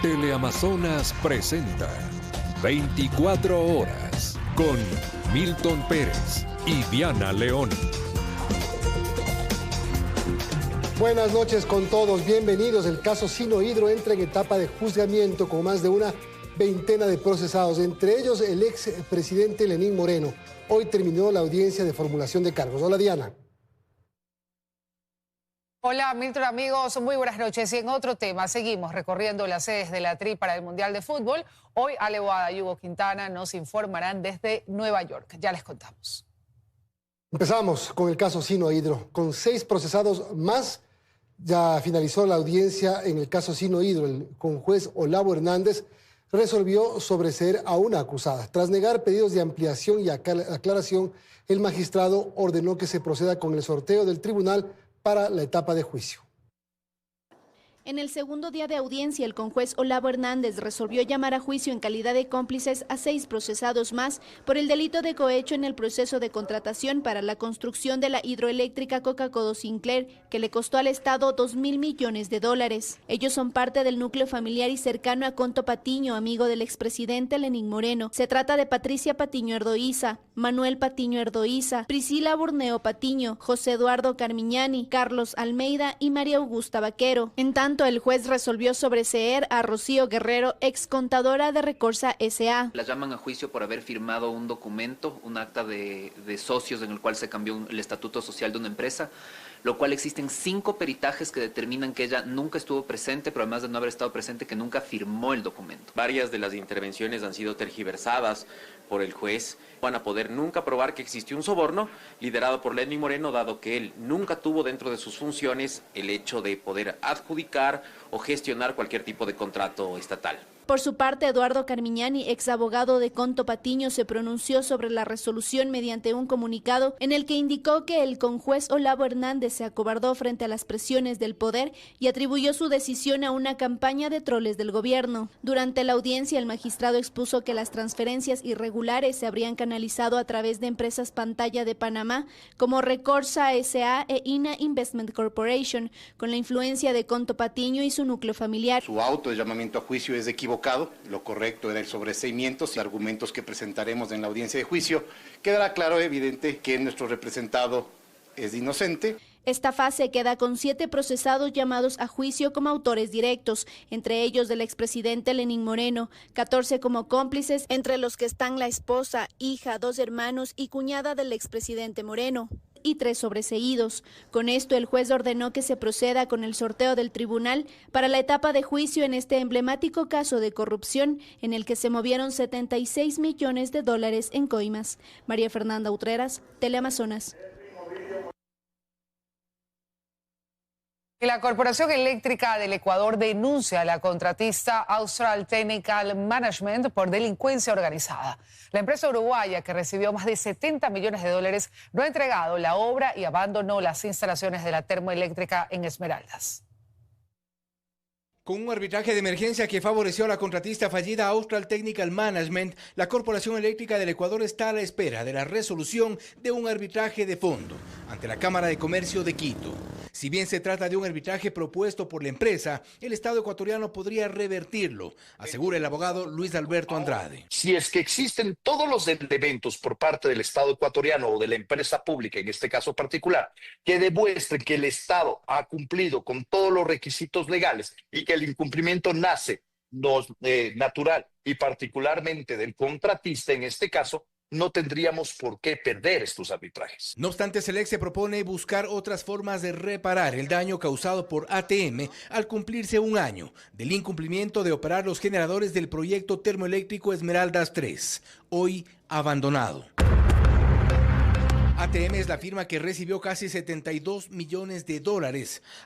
Teleamazonas presenta 24 horas con Milton Pérez y Diana León. Buenas noches con todos, bienvenidos. El caso Sinohydro entra en etapa de juzgamiento con más de una veintena de procesados, entre ellos el expresidente Lenín Moreno. Hoy terminó la audiencia de formulación de cargos. Hola, Diana. Hola Milton, amigos, muy buenas noches. Y en otro tema, seguimos recorriendo las sedes de la TRI para el Mundial de Fútbol. Hoy Ale Boada y Hugo Quintana nos informarán desde Nueva York. Ya les contamos. Empezamos con el caso Sinohydro. Con 6 procesados más, ya finalizó la audiencia en el caso Sinohydro. El juez Olavo Hernández resolvió sobreseer a una acusada. Tras negar pedidos de ampliación y aclaración, el magistrado ordenó que se proceda con el sorteo del tribunal para la etapa de juicio. En el segundo día de audiencia, el conjuez Olavo Hernández resolvió llamar a juicio en calidad de cómplices a 6 procesados más por el delito de cohecho en el proceso de contratación para la construcción de la hidroeléctrica Coca-Codo Sinclair, que le costó al Estado $2.000 millones. Ellos son parte del núcleo familiar y cercano a Conto Patiño, amigo del expresidente Lenín Moreno. Se trata de Patricia Patiño Erdoiza, Manuel Patiño Erdoiza, Priscila Burneo Patiño, José Eduardo Carmiñani, Carlos Almeida y María Augusta Vaquero. En tanto, el juez resolvió sobreseer a Rocío Guerrero, excontadora de Recorsa S.A. La llaman a juicio por haber firmado un documento, un acta de socios en el cual se cambió el estatuto social de una empresa, lo cual existen 5 peritajes que determinan que ella nunca estuvo presente, pero además de no haber estado presente, que nunca firmó el documento. Varias de las intervenciones han sido tergiversadas por el juez. Van a poder nunca probar que existió un soborno liderado por Lenín Moreno, dado que él nunca tuvo dentro de sus funciones el hecho de poder adjudicar o gestionar cualquier tipo de contrato estatal. Por su parte, Eduardo Carmiñani, ex abogado de Conto Patiño, se pronunció sobre la resolución mediante un comunicado en el que indicó que el conjuez Olavo Hernández se acobardó frente a las presiones del poder y atribuyó su decisión a una campaña de troles del gobierno. Durante la audiencia, el magistrado expuso que las transferencias irregulares se habrían canalizado a través de empresas pantalla de Panamá como Recorsa S.A. e INA Investment Corporation, con la influencia de Conto Patiño y su núcleo familiar. Su auto de llamamiento a juicio es equivocado. Lo correcto era el sobreseimiento y argumentos que presentaremos en la audiencia de juicio. Quedará claro, evidente, que nuestro representado es inocente. Esta fase queda con 7 procesados llamados a juicio como autores directos, entre ellos del expresidente Lenín Moreno, 14 como cómplices, entre los que están la esposa, hija, 2 hermanos y cuñada del expresidente Moreno, y 3 sobreseídos. Con esto, el juez ordenó que se proceda con el sorteo del tribunal para la etapa de juicio en este emblemático caso de corrupción en el que se movieron $76 millones en coimas. María Fernanda Utreras, Teleamazonas. La Corporación Eléctrica del Ecuador denuncia a la contratista Austral Technical Management por delincuencia organizada. La empresa uruguaya, que recibió más de $70 millones, no ha entregado la obra y abandonó las instalaciones de la termoeléctrica en Esmeraldas. Con un arbitraje de emergencia que favoreció a la contratista fallida Austral Technical Management, la Corporación Eléctrica del Ecuador está a la espera de la resolución de un arbitraje de fondo ante la Cámara de Comercio de Quito. Si bien se trata de un arbitraje propuesto por la empresa, el Estado ecuatoriano podría revertirlo, asegura el abogado Luis Alberto Andrade. Si es que existen todos los elementos por parte del Estado ecuatoriano o de la empresa pública, en este caso particular, que demuestren que el Estado ha cumplido con todos los requisitos legales y que el incumplimiento nace natural y particularmente del contratista en este caso, no tendríamos por qué perder estos arbitrajes. No obstante, Selec se propone buscar otras formas de reparar el daño causado por ATM al cumplirse un año del incumplimiento de operar los generadores del proyecto termoeléctrico Esmeraldas 3, hoy abandonado. ATM es la firma que recibió casi $72 millones.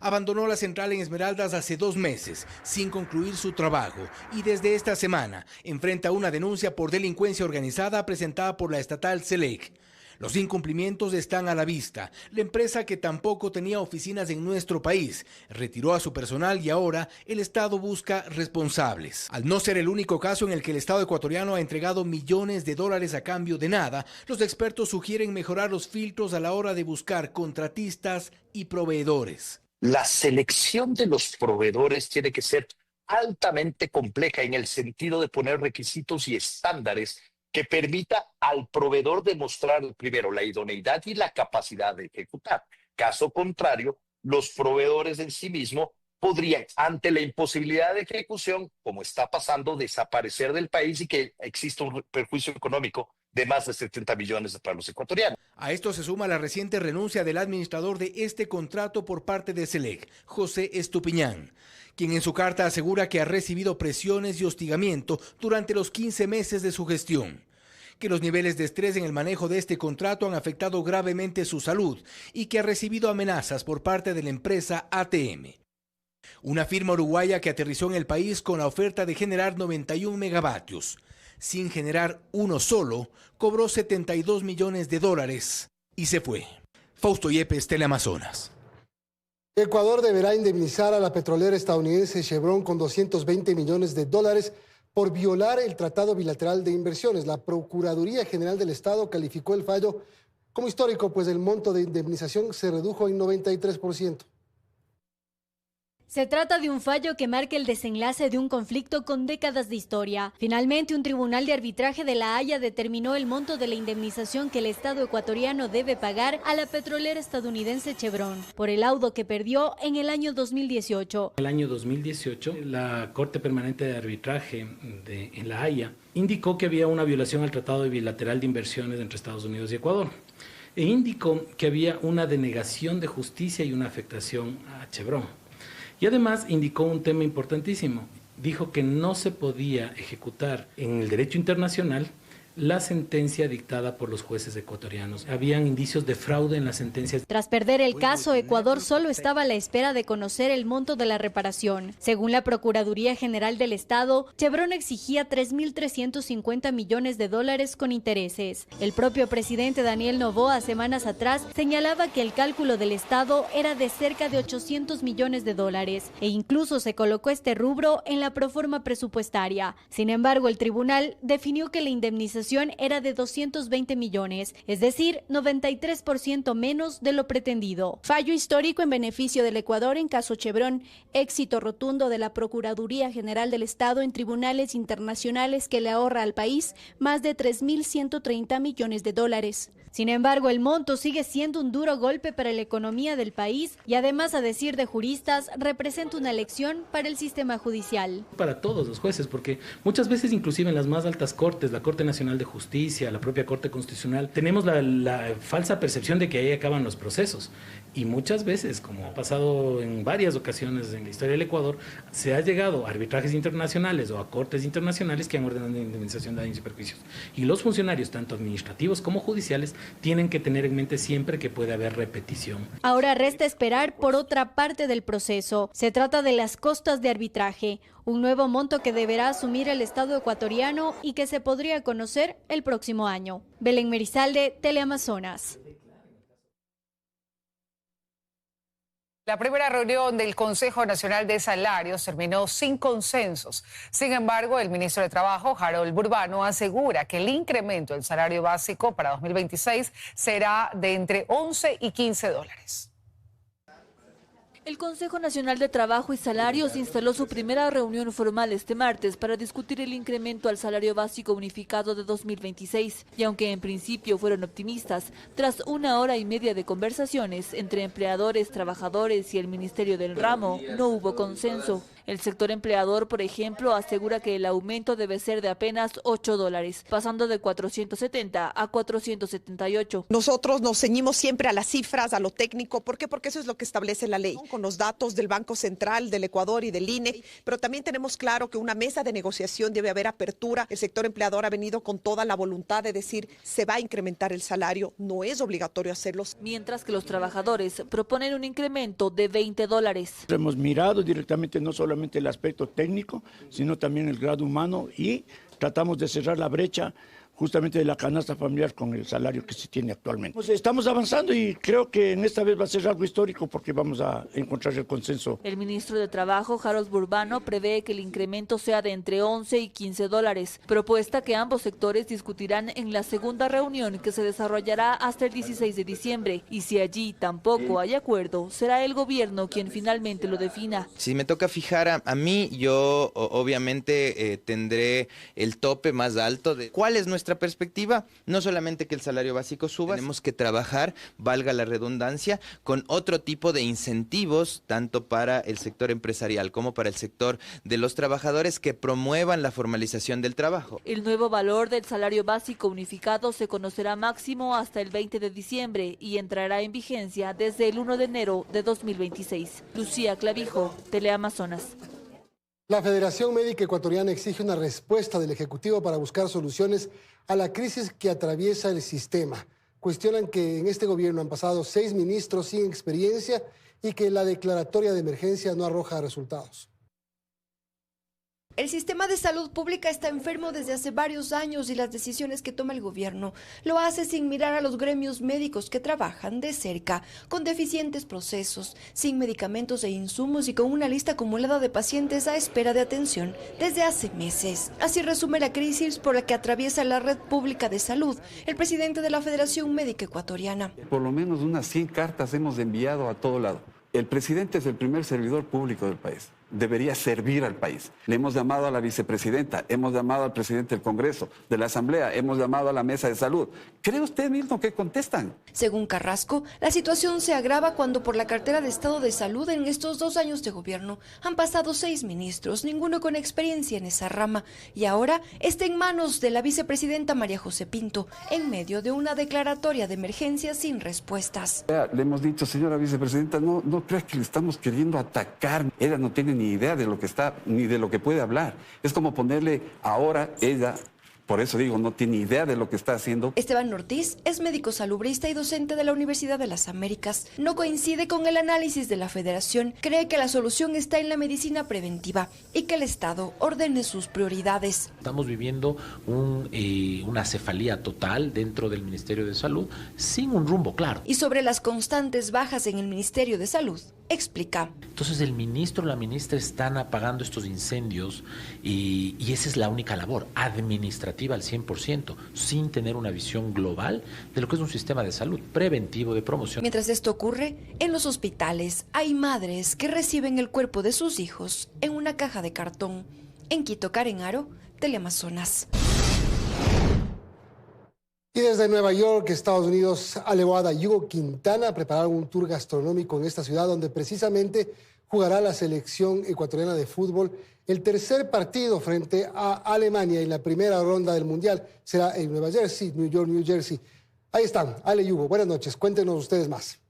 Abandonó la central en Esmeraldas hace 2 meses, sin concluir su trabajo, y desde esta semana enfrenta una denuncia por delincuencia organizada presentada por la estatal Selec. Los incumplimientos están a la vista. La empresa, que tampoco tenía oficinas en nuestro país, retiró a su personal y ahora el Estado busca responsables. Al no ser el único caso en el que el Estado ecuatoriano ha entregado millones de dólares a cambio de nada, los expertos sugieren mejorar los filtros a la hora de buscar contratistas y proveedores. La selección de los proveedores tiene que ser altamente compleja en el sentido de poner requisitos y estándares que permita al proveedor demostrar primero la idoneidad y la capacidad de ejecutar. Caso contrario, los proveedores en sí mismos podrían, ante la imposibilidad de ejecución, como está pasando, desaparecer del país y que exista un perjuicio económico de más de 70 millones para los ecuatorianos. A esto se suma la reciente renuncia del administrador de este contrato por parte de SELEC, José Estupiñán, quien en su carta asegura que ha recibido presiones y hostigamiento durante los 15 meses de su gestión, que los niveles de estrés en el manejo de este contrato han afectado gravemente su salud y que ha recibido amenazas por parte de la empresa ATM. Una firma uruguaya que aterrizó en el país con la oferta de generar 91 megavatios. Sin generar uno solo, cobró $72 millones y se fue. Fausto Yepes, Teleamazonas. Ecuador deberá indemnizar a la petrolera estadounidense Chevron con $220 millones por violar el Tratado Bilateral de Inversiones. La Procuraduría General del Estado calificó el fallo como histórico, pues el monto de indemnización se redujo en 93%. Se trata de un fallo que marca el desenlace de un conflicto con décadas de historia. Finalmente, un tribunal de arbitraje de La Haya determinó el monto de la indemnización que el Estado ecuatoriano debe pagar a la petrolera estadounidense Chevron por el laudo que perdió en el año 2018. En el año 2018, la Corte Permanente de Arbitraje en La Haya indicó que había una violación al Tratado Bilateral de Inversiones entre Estados Unidos y Ecuador e indicó que había una denegación de justicia y una afectación a Chevron. Y además indicó un tema importantísimo. Dijo que no se podía ejecutar en el derecho internacional la sentencia dictada por los jueces ecuatorianos. Habían indicios de fraude en las sentencias. Tras perder el caso, Ecuador solo estaba a la espera de conocer el monto de la reparación. Según la Procuraduría General del Estado, Chevron exigía $3.350 millones con intereses. El propio presidente Daniel Noboa, semanas atrás, señalaba que el cálculo del Estado era de cerca de $800 millones e incluso se colocó este rubro en la proforma presupuestaria. Sin embargo, el tribunal definió que la indemnización era de 220 millones, es decir, 93% menos de lo pretendido. Fallo histórico en beneficio del Ecuador en caso Chevron, éxito rotundo de la Procuraduría General del Estado en tribunales internacionales que le ahorra al país más de 3.130 millones de dólares. Sin embargo, el monto sigue siendo un duro golpe para la economía del país y además, a decir de juristas, representa una lección para el sistema judicial. Para todos los jueces, porque muchas veces, inclusive en las más altas cortes, la Corte Nacional de Justicia, la propia Corte Constitucional, tenemos la falsa percepción de que ahí acaban los procesos. Y muchas veces, como ha pasado en varias ocasiones en la historia del Ecuador, se ha llegado a arbitrajes internacionales o a cortes internacionales que han ordenado la indemnización de daños y perjuicios. Y los funcionarios, tanto administrativos como judiciales, tienen que tener en mente siempre que puede haber repetición. Ahora resta esperar por otra parte del proceso. Se trata de las costas de arbitraje, un nuevo monto que deberá asumir el Estado ecuatoriano y que se podría conocer el próximo año. Belén Merizalde, Teleamazonas. La primera reunión del Consejo Nacional de Salarios terminó sin consensos. Sin embargo, el ministro de Trabajo, Harold Burbano, asegura que el incremento del salario básico para 2026 será de entre 11 y 15 dólares. El Consejo Nacional de Trabajo y Salarios instaló su primera reunión formal este martes para discutir el incremento al salario básico unificado de 2026. Y aunque en principio fueron optimistas, tras 1 hora y media de conversaciones entre empleadores, trabajadores y el Ministerio del Ramo, no hubo consenso. El sector empleador, por ejemplo, asegura que el aumento debe ser de apenas 8 dólares, pasando de 470 a 478. Nosotros nos ceñimos siempre a las cifras, a lo técnico. ¿Por qué? Porque eso es lo que establece la ley, con los datos del Banco Central, del Ecuador y del INE. Pero también tenemos claro que una mesa de negociación debe haber apertura. El sector empleador ha venido con toda la voluntad de decir se va a incrementar el salario, no es obligatorio hacerlo. Mientras que los trabajadores proponen un incremento de 20 dólares. Hemos mirado directamente no solamente el aspecto técnico, sino también el grado humano y tratamos de cerrar la brecha justamente de la canasta familiar con el salario que se tiene actualmente. Pues estamos avanzando y creo que en esta vez va a ser algo histórico porque vamos a encontrar el consenso. El ministro de Trabajo, Harold Burbano, prevé que el incremento sea de entre 11 y 15 dólares, propuesta que ambos sectores discutirán en la segunda reunión que se desarrollará hasta el 16 de diciembre. Y si allí tampoco hay acuerdo, será el gobierno quien finalmente lo defina. Si me toca fijar a mí, yo obviamente tendré el tope más alto de cuál es nuestra perspectiva. No solamente que el salario básico suba, tenemos que trabajar, valga la redundancia, con otro tipo de incentivos, tanto para el sector empresarial como para el sector de los trabajadores, que promuevan la formalización del trabajo. El nuevo valor del salario básico unificado se conocerá máximo hasta el 20 de diciembre y entrará en vigencia desde el 1 de enero de 2026. Lucía Clavijo, Teleamazonas. La Federación Médica Ecuatoriana exige una respuesta del Ejecutivo para buscar soluciones a la crisis que atraviesa el sistema. Cuestionan que en este gobierno han pasado 6 ministros sin experiencia y que la declaratoria de emergencia no arroja resultados. El sistema de salud pública está enfermo desde hace varios años y las decisiones que toma el gobierno lo hace sin mirar a los gremios médicos que trabajan de cerca, con deficientes procesos, sin medicamentos e insumos y con una lista acumulada de pacientes a espera de atención desde hace meses. Así resume la crisis por la que atraviesa la red pública de salud el presidente de la Federación Médica Ecuatoriana. Por lo menos unas 100 cartas hemos enviado a todo lado. El presidente es el primer servidor público del país. Debería servir al país. Le hemos llamado a la vicepresidenta, hemos llamado al presidente del Congreso, de la Asamblea, hemos llamado a la Mesa de Salud. ¿Cree usted mismo que contestan? Según Carrasco, la situación se agrava cuando por la cartera de Estado de Salud en estos 2 años de gobierno han pasado 6 ministros, ninguno con experiencia en esa rama, y ahora está en manos de la vicepresidenta María José Pinto, en medio de una declaratoria de emergencia sin respuestas. Le hemos dicho, señora vicepresidenta, no creas que le estamos queriendo atacar. Ella no tiene ni idea de lo que está, ni de lo que puede hablar. Es como ponerle ahora ella, por eso digo, no tiene idea de lo que está haciendo. Esteban Ortiz es médico salubrista y docente de la Universidad de las Américas. No coincide con el análisis de la Federación. Cree que la solución está en la medicina preventiva y que el Estado ordene sus prioridades. Estamos viviendo una cefalía total dentro del Ministerio de Salud sin un rumbo claro. Y sobre las constantes bajas en el Ministerio de Salud, explica. Entonces el ministro o la ministra están apagando estos incendios y esa es la única labor administrativa al 100%, sin tener una visión global de lo que es un sistema de salud preventivo, de promoción. Mientras esto ocurre, en los hospitales hay madres que reciben el cuerpo de sus hijos en una caja de cartón. En Quito, Karen Aro, Teleamazonas. Y desde Nueva York, Estados Unidos, Alewada y Hugo Quintana prepararon un tour gastronómico en esta ciudad donde precisamente jugará la selección ecuatoriana de fútbol. El tercer partido frente a Alemania en la primera ronda del Mundial será en Nueva Jersey, New York, New Jersey. Ahí están, Ale y Hugo, buenas noches, cuéntenos ustedes más.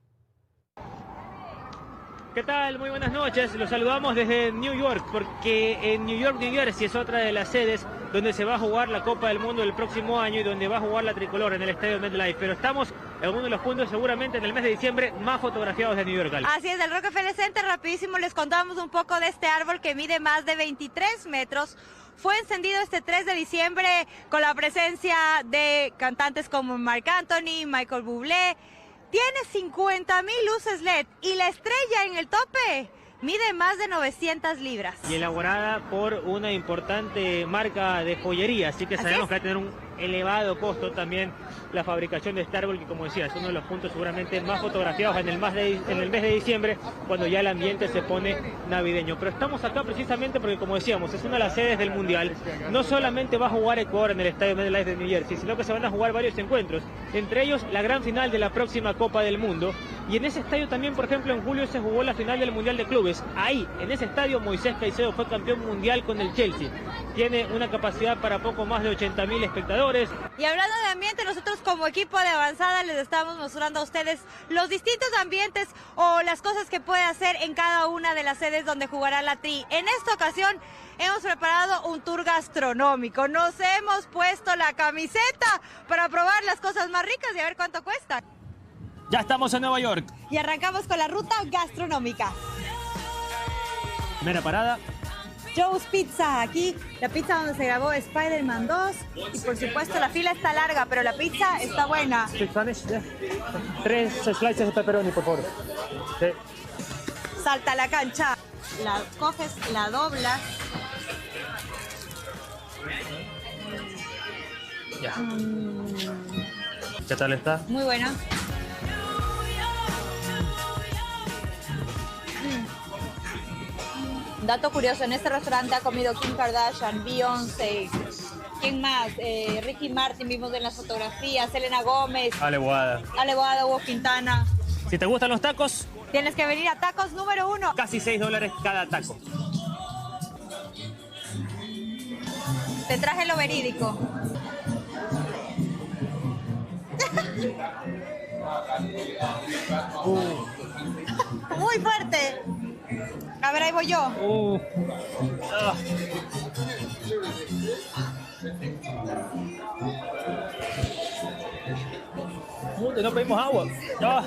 ¿Qué tal? Muy buenas noches. Los saludamos desde New York, porque en New York, New Jersey es otra de las sedes donde se va a jugar la Copa del Mundo el próximo año y donde va a jugar la tricolor en el estadio MetLife. Pero estamos en uno de los puntos seguramente en el mes de diciembre más fotografiados de New York. Así es, del Rockefeller Center, rapidísimo les contamos un poco de este árbol que mide más de 23 metros. Fue encendido este 3 de diciembre con la presencia de cantantes como Marc Anthony, Michael Bublé. Tiene 50,000 luces LED y la estrella en el tope mide más de 900 libras. Y elaborada por una importante marca de joyería, así que sabemos que va a tener un elevado costo también la fabricación de este árbol, que como decía, es uno de los puntos seguramente más fotografiados en el mes de diciembre, cuando ya el ambiente se pone navideño. Pero estamos acá precisamente porque, como decíamos, es una de las sedes del Mundial. No solamente va a jugar Ecuador en el estadio MetLife de New Jersey, sino que se van a jugar varios encuentros, entre ellos la gran final de la próxima Copa del Mundo. Y en ese estadio también, por ejemplo, en julio se jugó la final del Mundial de Clubes. Ahí, en ese estadio, Moisés Caicedo fue campeón mundial con el Chelsea. Tiene una capacidad para poco más de 80,000 espectadores. Y hablando de ambiente, nosotros como equipo de avanzada les estamos mostrando a ustedes los distintos ambientes o las cosas que puede hacer en cada una de las sedes donde jugará la Tri. En esta ocasión hemos preparado un tour gastronómico. Nos hemos puesto la camiseta para probar las cosas más ricas y a ver cuánto cuesta. Ya estamos en Nueva York. Y arrancamos con la ruta gastronómica. Primera parada, Joe's Pizza. Aquí la pizza donde se grabó Spider-Man 2. Y por supuesto la fila está larga, pero la pizza está buena. Spanish, yeah. 3 slices de pepperoni, por favor. Sí. Salta a la cancha. La coges, la doblas. Ya. ¿Qué tal está? Muy buena. Dato curioso, en este restaurante ha comido Kim Kardashian, Beyoncé, ¿quién más? Ricky Martin, vimos en las fotografías, Selena Gómez, Ale Boada, Hugo Quintana. Si te gustan los tacos, Tienes que venir a Tacos número 1. casi $6 cada taco. Te traje lo verídico. Muy fuerte. A ver, ahí voy yo. No pedimos agua. Ahí va.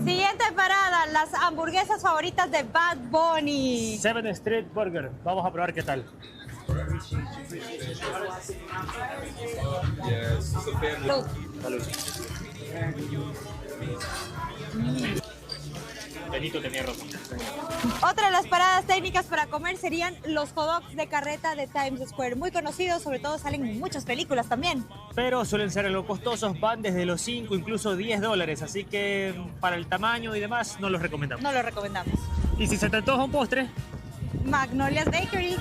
Siguiente parada, las hamburguesas favoritas de Bad Bunny. 7th Street Burger. Vamos a probar qué tal. Salud. Benito tenía razón. Otra de las paradas técnicas para comer serían los hot dogs de carreta de Times Square. Muy conocidos, sobre todo salen en muchas películas también. Pero suelen ser algo costosos, van desde los 5, incluso $10. Así que para el tamaño y demás no los recomendamos. No los recomendamos. ¿Y si se te antoja un postre? Magnolia's Bakery.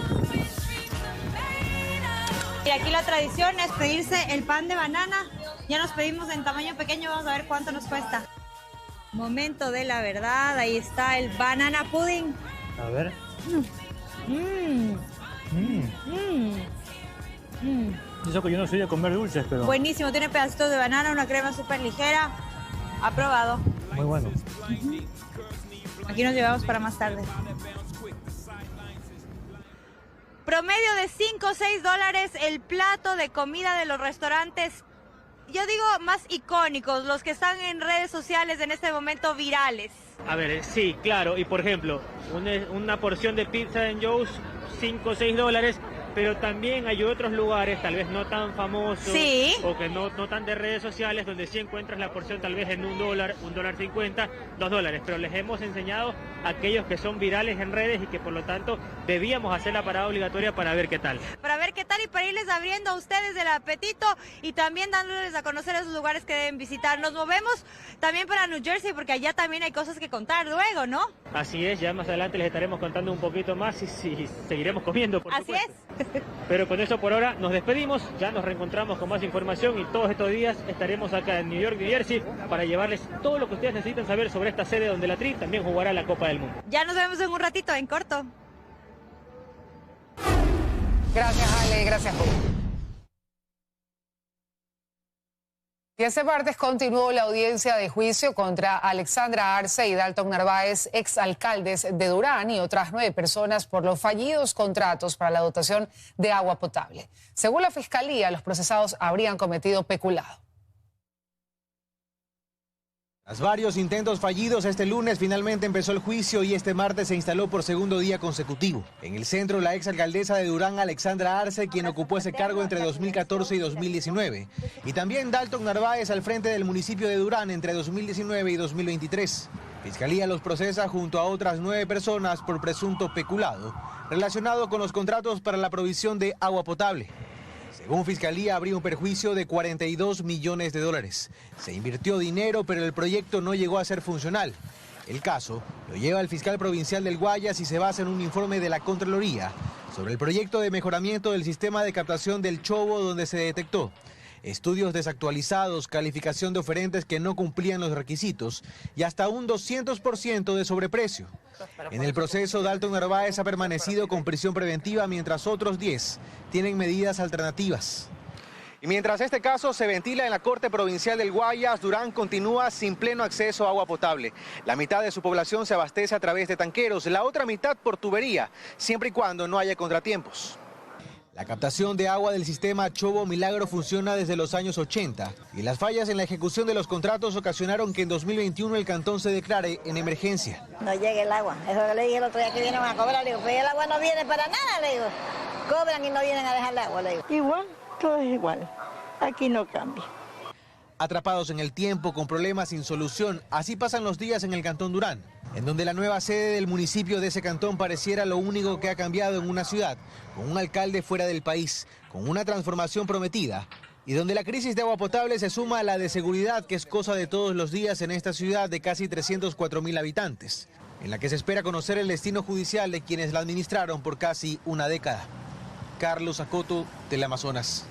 Y aquí la tradición es pedirse el pan de banana. Ya nos pedimos en tamaño pequeño, vamos a ver cuánto nos cuesta. Momento de la verdad, ahí está el banana pudding. A ver. Eso que yo no soy de comer dulces, pero... Buenísimo, tiene pedacitos de banana, una crema súper ligera. Aprobado. Muy bueno. Aquí nos llevamos para más tarde. Promedio de $5 o $6 el plato de comida de los restaurantes, yo digo más icónicos, los que están en redes sociales en este momento virales. A ver, sí, claro. Y por ejemplo, una porción de pizza en Joe's, $5 o $6, pero también hay otros lugares, tal vez no tan famosos, sí, o que no tan de redes sociales, donde sí encuentras la porción tal vez en $1, $1.50, $2. Pero les hemos enseñado a aquellos que son virales en redes y que por lo tanto debíamos hacer la parada obligatoria para ver qué tal. Para ver qué tal y para irles abriendo a ustedes el apetito y también dándoles a conocer esos lugares que deben visitar. Nos movemos también para New Jersey porque allá también hay cosas que contar luego, ¿no? Así es, ya más adelante les estaremos contando un poquito más y seguiremos comiendo, por supuesto. Así es. Pero con eso por ahora nos despedimos, ya nos reencontramos con más información y todos estos días estaremos acá en New York, New Jersey, para llevarles todo lo que ustedes necesitan saber sobre esta sede donde la Tri también jugará la Copa del Mundo. Ya nos vemos en un ratito, en corto. Gracias, Ale, gracias, Julio. Y este martes continuó la audiencia de juicio contra Alexandra Arce y Dalton Narváez, exalcaldes de Durán, y otras 9 personas por los fallidos contratos para la dotación de agua potable. Según la Fiscalía, los procesados habrían cometido peculado. Tras varios intentos fallidos, este lunes finalmente empezó el juicio y este martes se instaló por segundo día consecutivo. En el centro, la exalcaldesa de Durán, Alexandra Arce, quien ocupó ese cargo entre 2014 y 2019. Y también Dalton Narváez al frente del municipio de Durán entre 2019 y 2023. Fiscalía los procesa junto a otras 9 personas por presunto peculado relacionado con los contratos para la provisión de agua potable. Según Fiscalía, habría un perjuicio de $42 millones. Se invirtió dinero, pero el proyecto no llegó a ser funcional. El caso lo lleva el fiscal provincial del Guayas y se basa en un informe de la Contraloría sobre el proyecto de mejoramiento del sistema de captación del Chobo, donde se detectó estudios desactualizados, calificación de oferentes que no cumplían los requisitos y hasta un 200% de sobreprecio. En el proceso, Dalton Narváez ha permanecido con prisión preventiva, mientras otros 10 tienen medidas alternativas. Y mientras este caso se ventila en la Corte Provincial del Guayas, Durán continúa sin pleno acceso a agua potable. La mitad de su población se abastece a través de tanqueros, la otra mitad por tubería, siempre y cuando no haya contratiempos. La captación de agua del sistema Chobo Milagro funciona desde los años 80 y las fallas en la ejecución de los contratos ocasionaron que en 2021 el cantón se declare en emergencia. No llega el agua, eso que le dije el otro día que vienen a cobrar, le digo, pues el agua no viene para nada, le digo, cobran y no vienen a dejar el agua, le digo. Igual, todo es igual, aquí no cambia. Atrapados en el tiempo, con problemas sin solución, así pasan los días en el Cantón Durán, en donde la nueva sede del municipio de ese cantón pareciera lo único que ha cambiado en una ciudad, con un alcalde fuera del país, con una transformación prometida, y donde la crisis de agua potable se suma a la de seguridad, que es cosa de todos los días en esta ciudad de casi 304.000 habitantes, en la que se espera conocer el destino judicial de quienes la administraron por casi una década. Carlos Acoto, Teleamazonas.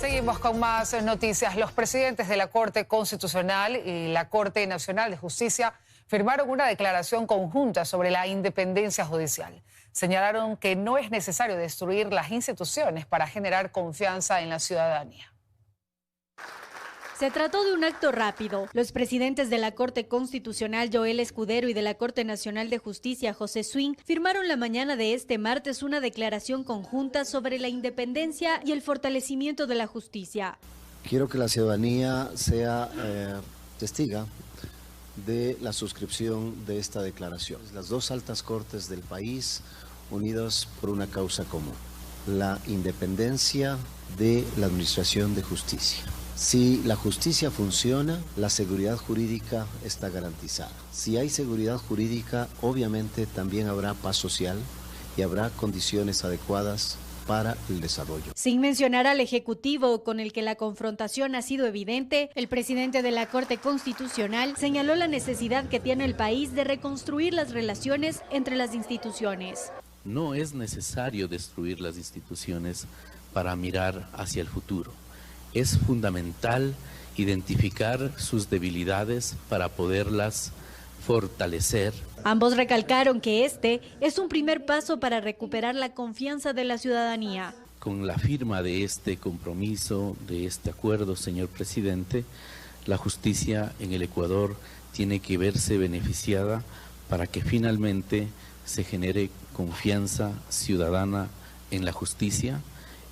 Seguimos con más noticias. Los presidentes de la Corte Constitucional y la Corte Nacional de Justicia firmaron una declaración conjunta sobre la independencia judicial. Señalaron que no es necesario destruir las instituciones para generar confianza en la ciudadanía. Se trató de un acto rápido. Los presidentes de la Corte Constitucional, Joel Escudero, y de la Corte Nacional de Justicia, José Swing, firmaron la mañana de este martes una declaración conjunta sobre la independencia y el fortalecimiento de la justicia. Quiero que la ciudadanía sea testiga de la suscripción de esta declaración. Las dos altas cortes del país unidos por una causa común, la independencia de la administración de justicia. Si la justicia funciona, la seguridad jurídica está garantizada. Si hay seguridad jurídica, obviamente también habrá paz social y habrá condiciones adecuadas para el desarrollo. Sin mencionar al Ejecutivo, con el que la confrontación ha sido evidente, el presidente de la Corte Constitucional señaló la necesidad que tiene el país de reconstruir las relaciones entre las instituciones. No es necesario destruir las instituciones para mirar hacia el futuro. Es fundamental identificar sus debilidades para poderlas fortalecer. Ambos recalcaron que este es un primer paso para recuperar la confianza de la ciudadanía. Con la firma de este compromiso, de este acuerdo, señor presidente, la justicia en el Ecuador tiene que verse beneficiada para que finalmente se genere confianza ciudadana en la justicia,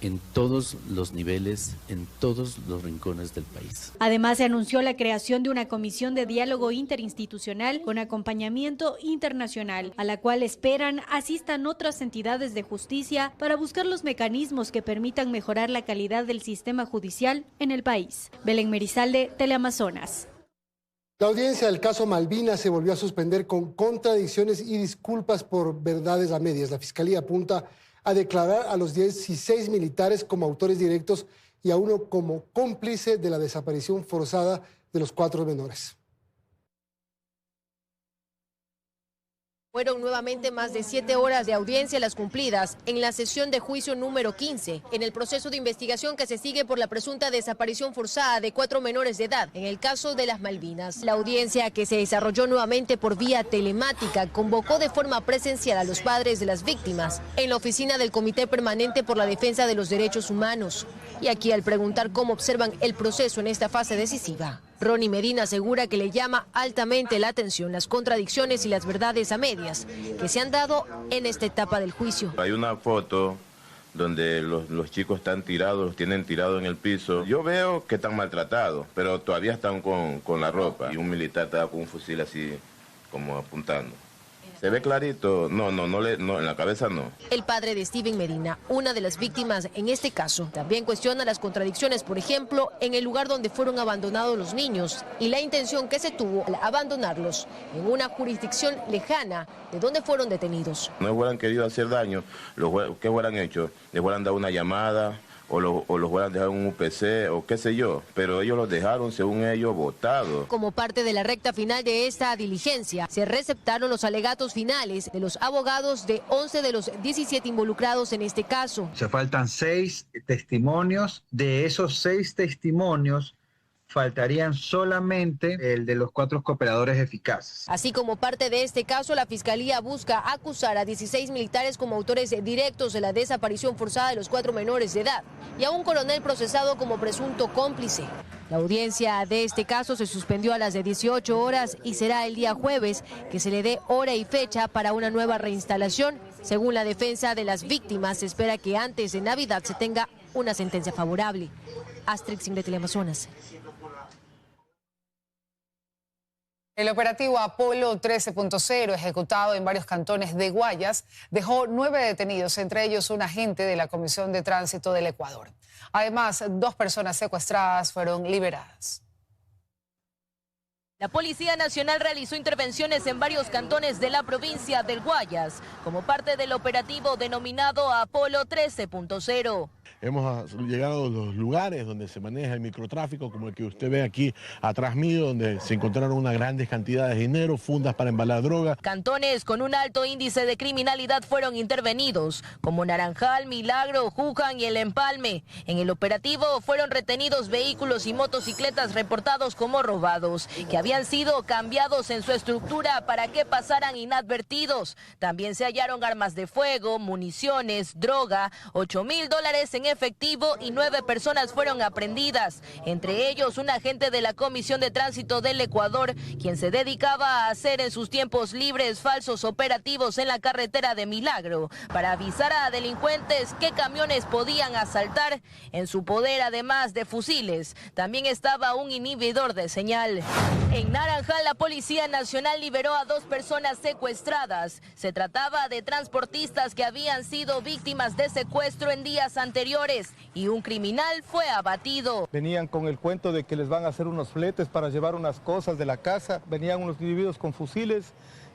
en todos los niveles, en todos los rincones del país. Además, se anunció la creación de una comisión de diálogo interinstitucional con acompañamiento internacional, a la cual esperan asistan otras entidades de justicia para buscar los mecanismos que permitan mejorar la calidad del sistema judicial en el país. Belén Merizalde, Teleamazonas. La audiencia del caso Malvinas se volvió a suspender con contradicciones y disculpas por verdades a medias. La Fiscalía apunta a declarar a los 16 militares como autores directos y a uno como cómplice de la desaparición forzada de los 4 menores. Fueron nuevamente más de 7 horas de audiencia las cumplidas en la sesión de juicio número 15, en el proceso de investigación que se sigue por la presunta desaparición forzada de 4 menores de edad en el caso de las Malvinas. La audiencia, que se desarrolló nuevamente por vía telemática, convocó de forma presencial a los padres de las víctimas en la oficina del Comité Permanente por la Defensa de los Derechos Humanos. Y aquí, al preguntar cómo observan el proceso en esta fase decisiva, Ronnie Medina asegura que le llama altamente la atención las contradicciones y las verdades a medias que se han dado en esta etapa del juicio. Hay una foto donde los chicos están tirados, los tienen tirados en el piso. Yo veo que están maltratados, pero todavía están con la ropa. Y un militar está con un fusil así, como apuntando. ¿Se ve clarito? No, en la cabeza no. El padre de Steven Medina, una de las víctimas en este caso, también cuestiona las contradicciones, por ejemplo, en el lugar donde fueron abandonados los niños y la intención que se tuvo al abandonarlos en una jurisdicción lejana de donde fueron detenidos. No hubieran querido hacer daño, ¿qué hubieran hecho? Les hubieran dado una llamada o los hubieran dejado en un UPC o qué sé yo, pero ellos los dejaron, según ellos, botados. Como parte de la recta final de esta diligencia, se receptaron los alegatos finales de los abogados de 11 de los 17 involucrados en este caso. Se faltan 6 testimonios. De esos 6 testimonios, faltarían solamente el de los 4 cooperadores eficaces. Así como parte de este caso, la Fiscalía busca acusar a 16 militares como autores directos de la desaparición forzada de los 4 menores de edad y a un coronel procesado como presunto cómplice. La audiencia de este caso se suspendió a las de 18 horas y será el día jueves que se le dé hora y fecha para una nueva reinstalación. Según la defensa de las víctimas, se espera que antes de Navidad se tenga una sentencia favorable. Astrid Singh de Teleamazonas. El operativo Apolo 13.0, ejecutado en varios cantones de Guayas, dejó 9 detenidos, entre ellos un agente de la Comisión de Tránsito del Ecuador. Además, 2 personas secuestradas fueron liberadas. La Policía Nacional realizó intervenciones en varios cantones de la provincia del Guayas, como parte del operativo denominado Apolo 13.0. Hemos llegado a los lugares donde se maneja el microtráfico, como el que usted ve aquí atrás mío, donde se encontraron unas grandes cantidades de dinero, fundas para embalar droga. Cantones con un alto índice de criminalidad fueron intervenidos, como Naranjal, Milagro, Juján y El Empalme. En el operativo fueron retenidos vehículos y motocicletas reportados como robados, que habían sido cambiados en su estructura para que pasaran inadvertidos. También se hallaron armas de fuego, municiones, droga, $8.000 en efectivo y 9 personas fueron aprehendidas, entre ellos un agente de la Comisión de Tránsito del Ecuador, quien se dedicaba a hacer en sus tiempos libres falsos operativos en la carretera de Milagro para avisar a delincuentes qué camiones podían asaltar. En su poder, además de fusiles, también estaba un inhibidor de señal. En Naranjal, la Policía Nacional liberó a 2 personas secuestradas. Se trataba de transportistas que habían sido víctimas de secuestro en días anteriores y un criminal fue abatido. Venían con el cuento de que les van a hacer unos fletes para llevar unas cosas de la casa. Venían unos individuos con fusiles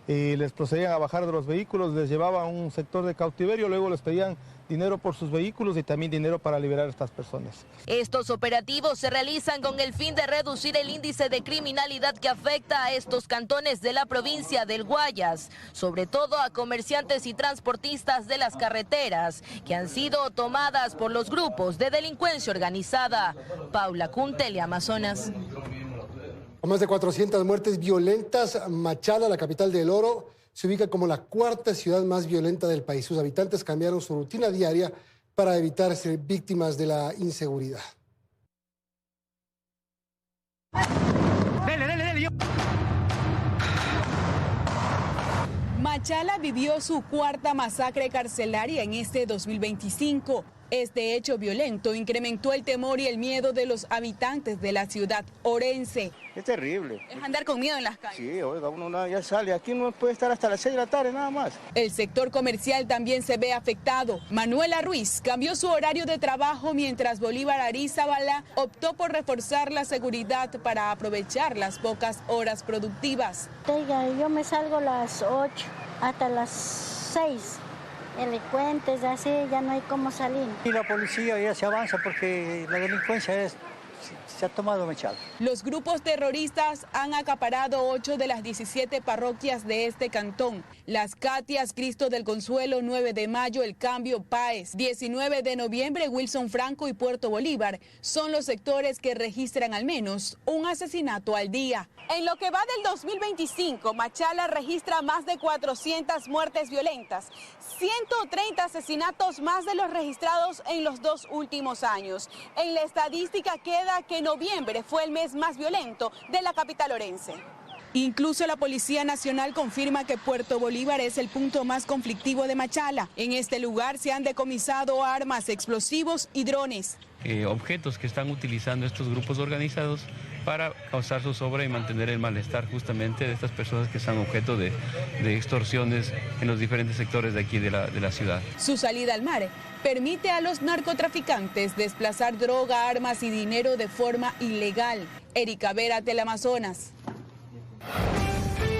y les procedían a bajar de los vehículos, les llevaban a un sector de cautiverio, luego les pedían dinero por sus vehículos y también dinero para liberar a estas personas. Estos operativos se realizan con el fin de reducir el índice de criminalidad que afecta a estos cantones de la provincia del Guayas, sobre todo a comerciantes y transportistas de las carreteras, que han sido tomadas por los grupos de delincuencia organizada. Paula Kun, Teleamazonas. Con más de 400 muertes violentas, Machala, la capital del oro, se ubica como la 4ª ciudad más violenta del país. Sus habitantes cambiaron su rutina diaria para evitar ser víctimas de la inseguridad. Machala vivió su 4ª masacre carcelaria en este 2025. Este hecho violento incrementó el temor y el miedo de los habitantes de la ciudad orense. Es terrible. Es andar con miedo en las calles. Sí, oiga, uno ya sale. Aquí no puede estar hasta las 6 de la tarde nada más. El sector comercial también se ve afectado. Manuela Ruiz cambió su horario de trabajo mientras Bolívar Arizabala optó por reforzar la seguridad para aprovechar las pocas horas productivas. Oiga, yo me salgo a las 8 hasta las 6. Delincuentes, así ya no hay cómo salir. Y la policía ya se avanza porque la delincuencia se ha tomado Machala. Los grupos terroristas han acaparado 8 de las 17 parroquias de este cantón. Las Catias, Cristo del Consuelo, 9 de mayo, El Cambio, Páez, 19 de noviembre, Wilson Franco y Puerto Bolívar son los sectores que registran al menos un asesinato al día. En lo que va del 2025, Machala registra más de 400 muertes violentas, 130 asesinatos más de los registrados en los 2 últimos años. En la estadística queda que noviembre fue el mes más violento de la capital orense. Incluso la Policía Nacional confirma que Puerto Bolívar es el punto más conflictivo de Machala. En este lugar se han decomisado armas, explosivos y drones. Objetos que están utilizando estos grupos organizados para causar zozobra y mantener el malestar justamente de estas personas que son objeto de extorsiones en los diferentes sectores de aquí de la ciudad. Su salida al mar permite a los narcotraficantes desplazar droga, armas y dinero de forma ilegal. Erika Vera, Teleamazonas.